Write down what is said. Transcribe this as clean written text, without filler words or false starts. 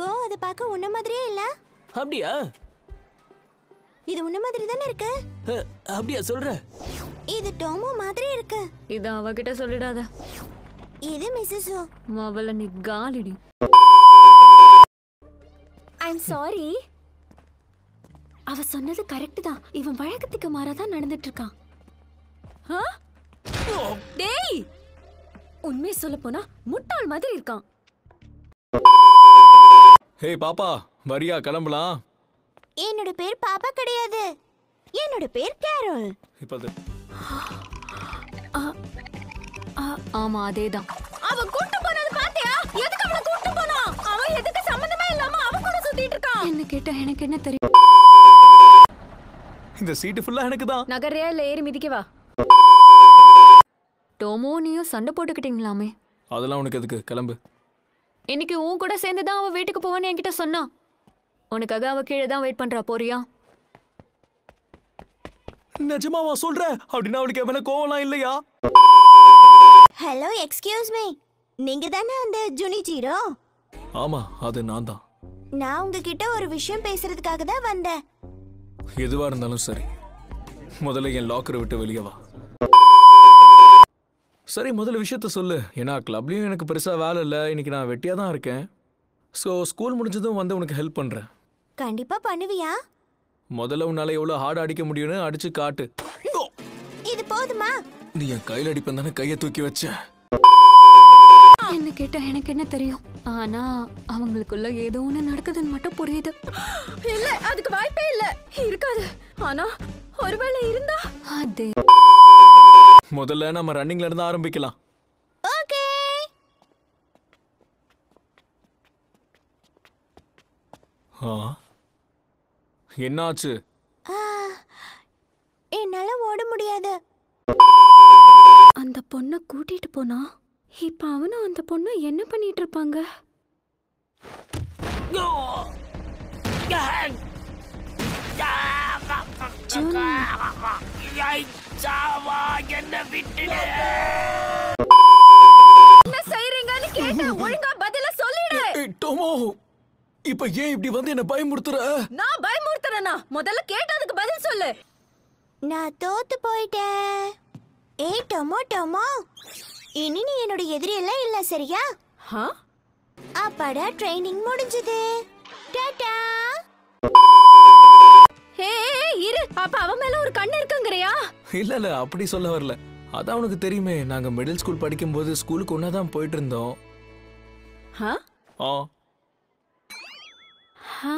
கோ அது பார்க்க உன்ன மாதிரியே இல்ல. அப்படியா? இது உன்ன மாதிரி தானே இருக்கு. அப்படியா சொல்ற? இது டோமோ மாதிரி இருக்கு. இத அவகிட்ட சொல்லிடாத. இது மிஸ்ஸஸ் மவள நீ காலிடி. I'm sorry. அவ சொன்னது கரெக்ட் தான். இவன் வழக்கத்துக்கு மாறாதான் நடந்துட்டு இருக்கான். டேய், உண்மை சொல்ல போனா முட்டாள் மாதிரி இருக்கான். ஹே பாப்பா, வரியா கிளம்பலாம்? என்னோட பேர் பாப்பா கிடையாது. என்னோட பேர் கேரோல். இப்ப ஆமா அதேதான். அவன் கூட்டி போனது பாத்தியா? எதுக்கு அவனை கூட்டி போனா? அவன் எதுக்கு சம்பந்தமே இல்லாம அவன் கூட சுத்திட்டு இருக்கான்? என்ன கேட்டா எனக்கு என்ன தெரியும்? இந்த சீட் ஃபுல்லா எனக்கு தான். நகரையா இல்ல ஏறி மிதிக்கவா? டோமோ நீயும் சண்டை போட்டுக்கிட்டீங்களாமே. அதெல்லாம் உனக்கு எதுக்கு? கிளம்பு. இன்னைக்கு உன் கூட சேர்ந்து தான் அவ வீட்டுக்கு போவான்னு என்கிட்ட சொன்னா. உனக்காக அவ கீழே தான் வெயிட் பண்றா. போறியா? நிஜமாவா சொல்ற? அப்படின்னா அவளுக்கு எவ்வளவு கோவம்லாம் இல்லையா? Hello, excuse me. நீங்க தானே அந்த ஜுனிஜிரோ? ஆமா, அது நான் தான். நான் உங்ககிட்ட ஒரு விஷயம் பேசுறதுக்காக தான் வந்தேன். எதுவா இருந்தாலும் சரி, முதல்ல என் லாக்கரை விட்டு வெளியே வா. சரி, முதல்ல விஷயத்த சொல்லு. ஏன்னா கிளப்லயும் எனக்கு பெருசா வேலை இல்லை. இன்னைக்கு நான் வெட்டியா தான் இருக்கேன். ஸோ ஸ்கூல் முடிஞ்சதும் வந்து உனக்கு ஹெல்ப் பண்றேன். கண்டிப்பா பண்ணுவியா? முதல்ல உன்னால எவ்வளவு ஹார்ட் அடிக்க முடியும்னு அடிச்சு காட்டு. இது போதுமா? நீ என் கையில அடிப்பேன் தானே கையை தூக்கி வச்ச. என்ன கேட்டா எனக்கு என்ன தெரியும்? ஆனா அவங்களுக்குள்ள ஏதோ ஒண்ணு நடக்குதுன்னு மட்டும் புரியுது. இல்ல, அதுக்கு வாய்ப்பே இல்ல. இருக்காது. ஆனா ஒருவேளை இருந்தா அதே. முதல்ல நம்ம ரன்னிங்ல இருந்து ஆரம்பிக்கலாம். ஓகே. என்னாச்சு? என்னால ஓட முடியாது. அந்த பொண்ணை கூட்டிட்டு போனா இப்ப அவனும் அந்த பொண்ணு என்ன பண்ணிட்டு இருப்பாங்க? என்ன செய்றீங்கன்னு கேட்டேன். ஒழுங்கா பதில சொல்லிடு. டோமோ, இப்ப ஏன் இப்படி வந்து என்ன பயமுறுத்துற? நான் பயமுறுத்துறேனா? முதல்ல கேட்டதுக்கு பதில் சொல்லு. நான் தோத்து போயிட்டேன். ஏய் டொமோ டொமோ, இனி நீ என்னோட எதிரி எல்லாம் இல்ல, சரியா? அப்பாடா, ட்ரைனிங் முடிஞ்சது. டாடா. ஹே இரு, அப்ப அவன் மேல ஒரு கண்ணு இருக்குங்கறியா? இல்ல இல்ல, அப்படி சொல்ல வரல. அதான் உனக்கு தெரியுமே, நாங்க மிடில் ஸ்கூல் படிக்கும்போது ஸ்கூலுக்கு ஒன்னாதான் போயிட்டு இருந்தோம். ஹா? ஆ. ஹா?